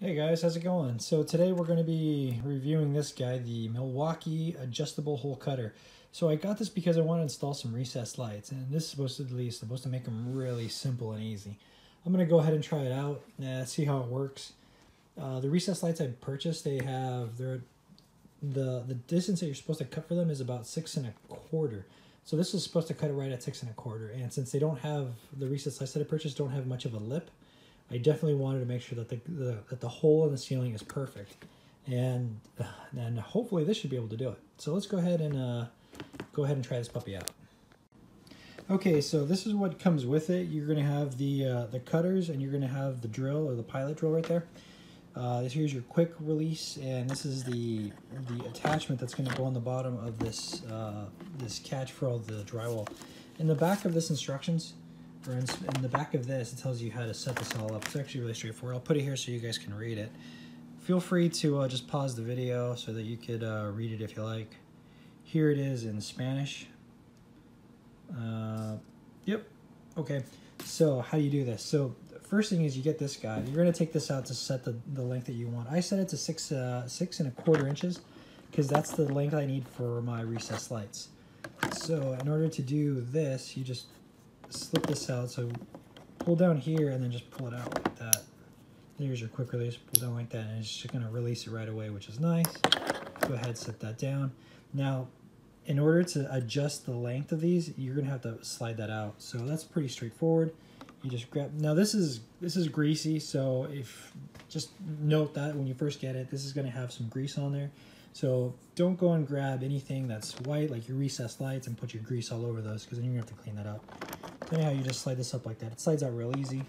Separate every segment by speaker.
Speaker 1: Hey guys, how's it going? So today we're going to be reviewing this guy, the Milwaukee Adjustable Hole Cutter. So I got this because I want to install some recessed lights, and this is supposed to make them really simple and easy. I'm going to go ahead and try it out, see how it works. The recessed lights I purchased, the distance that you're supposed to cut for them is about 6 1/4. So this is supposed to cut it right at 6 1/4, and since they don't have, the recessed lights that I purchased don't have much of a lip, I definitely wanted to make sure that the hole in the ceiling is perfect, and hopefully this should be able to do it. So let's go ahead and try this puppy out. Okay, so this is what comes with it. You're going to have the cutters, and you're going to have the drill or the pilot drill right there. Here's your quick release, and this is the attachment that's going to go on the bottom of this this catch for all the drywall. In the back of this instructions, or in the back of this, it tells you how to set this all up. It's actually really straightforward. I'll put it here so you guys can read it. Feel free to just pause the video so that you could read it if you like. Here it is in Spanish. Yep. Okay. So how do you do this? So first thing is you get this guide. You're going to take this out to set the length that you want. I set it to 6 1/4 inches because that's the length I need for my recessed lights. So in order to do this, you just slip this out. So pull down here and then just pull it out like that. There's your quick release. Pull down like that, and it's just going to release it right away, which is nice. Go ahead, set that down. Now, in order to adjust the length of these, you're going to have to slide that out. So that's pretty straightforward. You just grab. Now this is greasy, so just note that when you first get it, this is going to have some grease on there. So don't go and grab anything that's white, like your recessed lights, and put your grease all over those, because then you're going to have to clean that up. So anyhow, you just slide this up like that. It slides out real easy.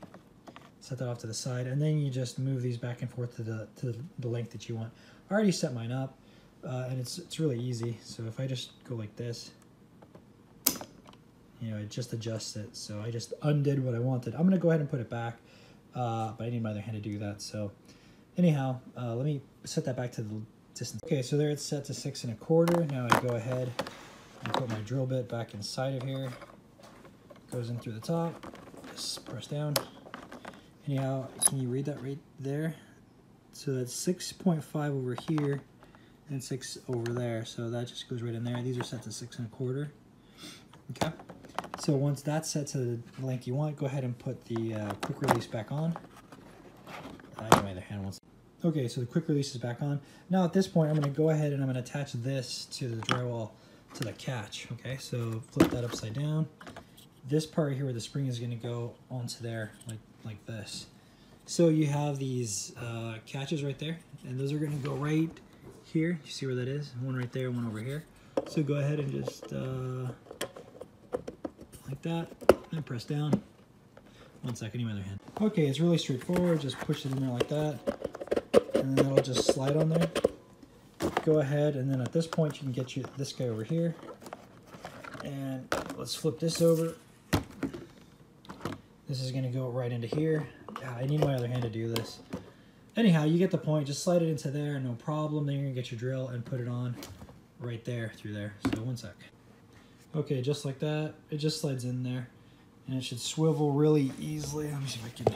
Speaker 1: Set that off to the side, and then you just move these back and forth to the length that you want. I already set mine up, and it's really easy. So if I just go like this, you know, it just adjusts it. So I just undid what I wanted. I'm going to go ahead and put it back, but I need my other hand to do that. So anyhow, let me set that back to the distance. Okay, so there it's set to 6 1/4. Now I go ahead and put my drill bit back inside of here. Goes in through the top. Just press down. Anyhow, can you read that right there? So that's 6.5 over here and 6 over there. So that just goes right in there. These are set to 6 1/4. Okay. So once that's set to the length you want, go ahead and put the quick release back on. I got my other hand once. Okay, so the quick release is back on. Now at this point, I'm going to go ahead and I'm going to attach this to the drywall, to the catch. Okay, so flip that upside down. This part here where the spring is going to go onto there, like this. So you have these catches right there, and those are going to go right here. You see where that is? One right there, one over here. So go ahead and just like that, and press down. 1 second, my other hand. Okay, it's really straightforward. Just push it in there like that, and then that'll just slide on there. Go ahead, and then at this point you can get this guy over here, and let's flip this over. This is going to go right into here. I need my other hand to do this. Anyhow, you get the point. Just slide it into there, no problem. Then you're going to get your drill and put it on right there, through there. So 1 sec. Okay, just like that. It just slides in there. And it should swivel really easily. Let me see if I can.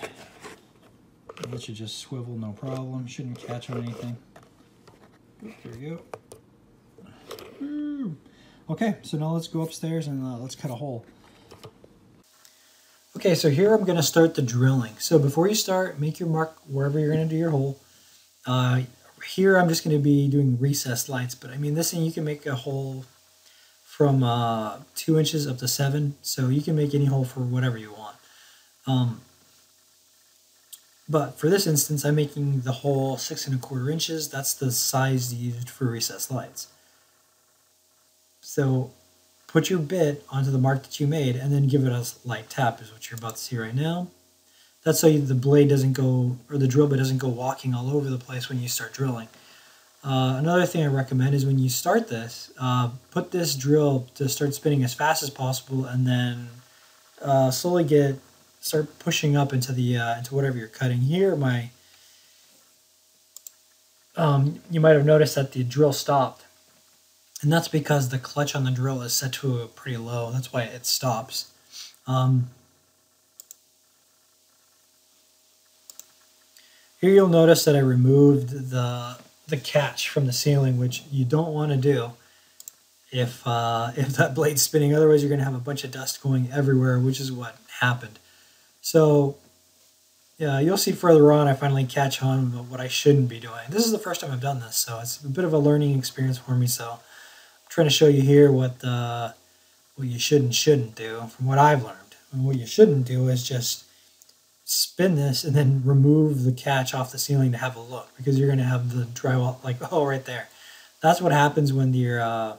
Speaker 1: It should just swivel, no problem. Shouldn't catch on anything. There we go. Okay, so now let's go upstairs and let's cut a hole. Okay, so here I'm going to start the drilling. So before you start, make your mark wherever you're going to do your hole. Here I'm just going to be doing recessed lights, but I mean this thing you can make a hole from 2 inches up to 7, so you can make any hole for whatever you want. But for this instance, I'm making the hole 6 1/4 inches. That's the size used for recessed lights. So put your bit onto the mark that you made and then give it a light tap, is what you're about to see right now. That's so the blade doesn't go, or the drill bit doesn't go walking all over the place when you start drilling. Another thing I recommend is when you start this, put this drill to start spinning as fast as possible, and then slowly start pushing up into the into whatever you're cutting. Here, you might have noticed that the drill stopped. And that's because the clutch on the drill is set to a pretty low. That's why it stops. Here you'll notice that I removed the catch from the ceiling, which you don't want to do if that blade's spinning. Otherwise, you're going to have a bunch of dust going everywhere, which is what happened. So yeah, you'll see further on I finally catch on what I shouldn't be doing. This is the first time I've done this, so it's a bit of a learning experience for me. So I'm trying to show you here what you shouldn't do from what I've learned. And what you shouldn't do is just spin this and then remove the catch off the ceiling to have a look, because you're going to have the drywall like, oh, right there. That's what happens when the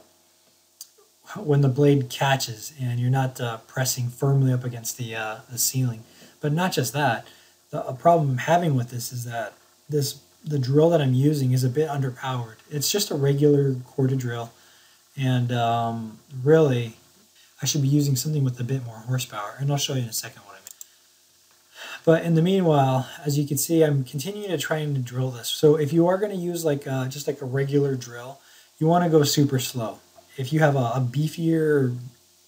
Speaker 1: blade catches and you're not pressing firmly up against the ceiling. But not just that. A problem I'm having with this is that the drill that I'm using is a bit underpowered. It's just a regular corded drill, and really I should be using something with a bit more horsepower, and I'll show you in a second what I mean. But in the meanwhile, as you can see, I'm continuing to try and drill this. So if you are going to use just like a regular drill, you want to go super slow. If you have a beefier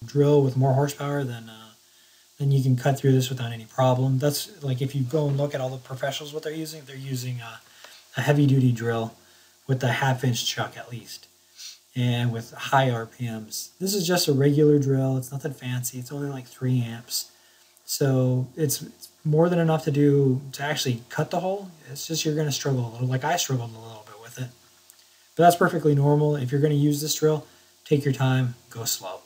Speaker 1: drill with more horsepower, then you can cut through this without any problem. That's like if you go and look at all the professionals, what they're using a heavy-duty drill with a half-inch chuck at least, and with high RPMs. This is just a regular drill. It's nothing fancy. It's only like 3 amps. So it's more than enough to actually cut the hole. It's just you're going to struggle a little, like I struggled a little bit with it. But that's perfectly normal. If you're going to use this drill, take your time, go slow.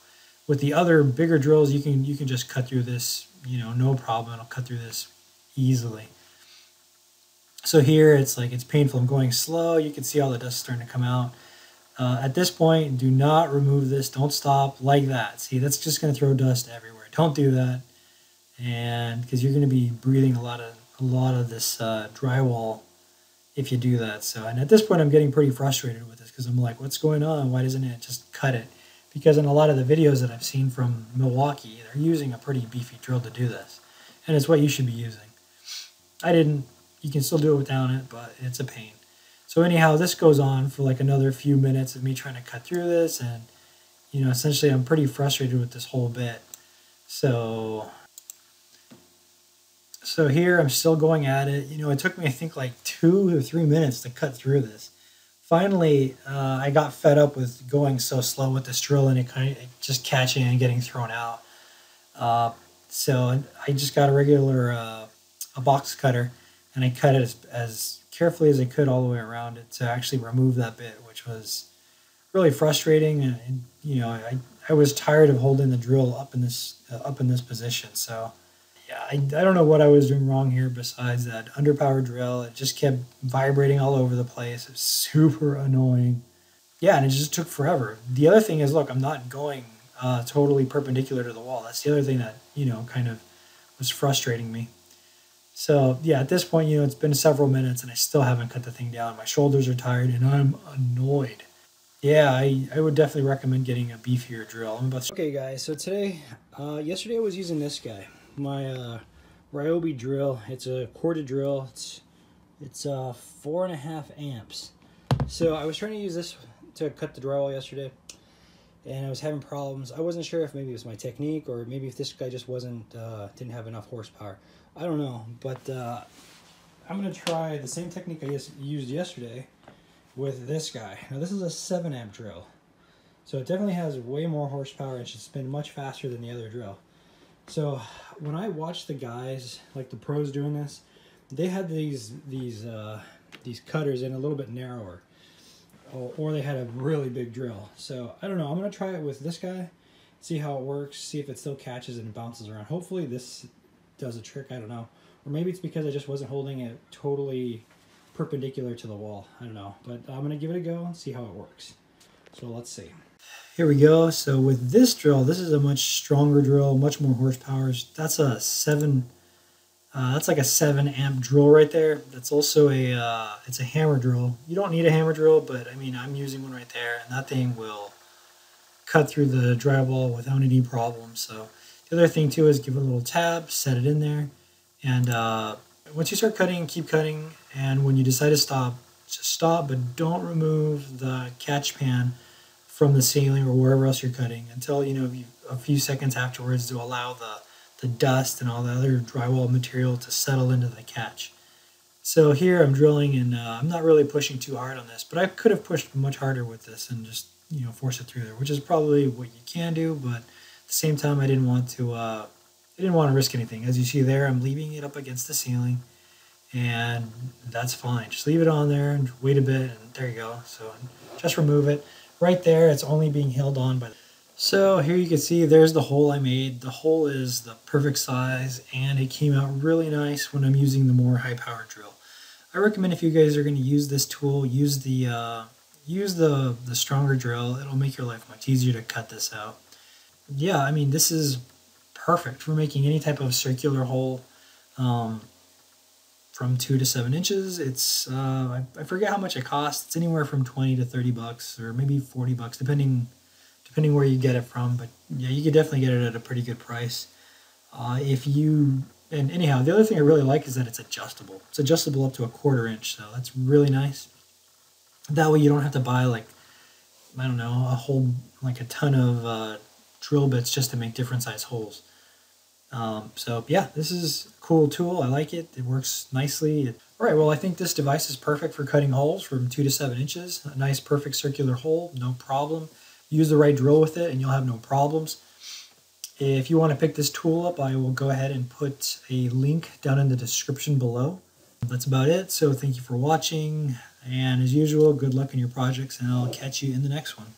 Speaker 1: With the other bigger drills, you can just cut through this, no problem. It'll cut through this easily. So here it's painful. I'm going slow. You can see all the dust starting to come out. At this point, do not remove this. Don't stop like that. See, that's just going to throw dust everywhere. Don't do that, and because you're going to be breathing a lot of this drywall if you do that. So, and at this point, I'm getting pretty frustrated with this because I'm like, what's going on? Why doesn't it just cut it? Because in a lot of the videos that I've seen from Milwaukee, they're using a pretty beefy drill to do this, and it's what you should be using. I didn't. You can still do it without it, but it's a pain. So anyhow, this goes on for like another few minutes of me trying to cut through this, and essentially I'm pretty frustrated with this whole bit. So here I'm still going at it. It took me I think like 2 or 3 minutes to cut through this. Finally, I got fed up with going so slow with this drill and it just catching and getting thrown out. So I just got a regular a box cutter, and I cut it as carefully as I could all the way around it to actually remove that bit, which was really frustrating. And I was tired of holding the drill up in this position. So yeah, I don't know what I was doing wrong here besides that underpowered drill. It just kept vibrating all over the place. It was super annoying. Yeah, and it just took forever. The other thing is, look, I'm not going totally perpendicular to the wall. That's the other thing that kind of was frustrating me. So yeah, at this point, it's been several minutes and I still haven't cut the thing down. My shoulders are tired and I'm annoyed. Yeah, I would definitely recommend getting a beefier drill. Okay guys, so yesterday I was using this guy, my Ryobi drill. It's a corded drill. It's 4.5 amps. So I was trying to use this to cut the drywall yesterday, and I was having problems. I wasn't sure if maybe it was my technique or maybe if this guy just didn't have enough horsepower. I don't know, but I'm going to try the same technique I used yesterday with this guy. Now this is a 7 amp drill, so it definitely has way more horsepower and should spin much faster than the other drill. So when I watched the guys, like the pros doing this, they had these cutters in a little bit narrower, or they had a really big drill. So I don't know, I'm going to try it with this guy, see how it works, see if it still catches and bounces around. Hopefully this does a trick, I don't know. Or maybe it's because I just wasn't holding it totally perpendicular to the wall. I don't know, but I'm going to give it a go and see how it works. So let's see. Here we go. So with this drill, this is a much stronger drill, much more horsepower. That's a 7. That's like a 7 amp drill right there. That's also it's a hammer drill. You don't need a hammer drill, but I mean, I'm using one right there, and that thing will cut through the drywall without any problem. So the other thing too is give it a little tab, set it in there, and once you start cutting, keep cutting, and when you decide to stop, just stop, but don't remove the catch pan from the ceiling or wherever else you're cutting until a few seconds afterwards to allow the dust and all the other drywall material to settle into the catch. So here I'm drilling, and I'm not really pushing too hard on this, but I could have pushed much harder with this and just, you know, force it through there, which is probably what you can do. But at the same time, I didn't want to risk anything. As you see there, I'm leaving it up against the ceiling, and that's fine. Just leave it on there and wait a bit, and there you go. So just remove it. Right there, it's only being held on by. So here you can see there's the hole I made. The hole is the perfect size, and it came out really nice when I'm using the more high power drill. I recommend if you guys are going to use this tool, use the stronger drill. It'll make your life much easier to cut this out. Yeah, I mean, this is perfect for making any type of circular hole. From 2 to 7 inches. It's I forget how much it costs. It's anywhere from 20 to 30 bucks, or maybe 40 bucks, depending where you get it from. But yeah, you could definitely get it at a pretty good price. And anyhow, the other thing I really like is that it's adjustable. It's adjustable up to 1/4 inch, so that's really nice. That way you don't have to buy, like, I don't know, like a ton of drill bits just to make different size holes. So yeah, this is a cool tool. I like it. It works nicely. All right, well, I think this device is perfect for cutting holes from 2 to 7 inches. A nice, perfect circular hole, no problem. Use the right drill with it and you'll have no problems. If you want to pick this tool up, I will go ahead and put a link down in the description below. That's about it. So thank you for watching. And as usual, good luck in your projects, and I'll catch you in the next one.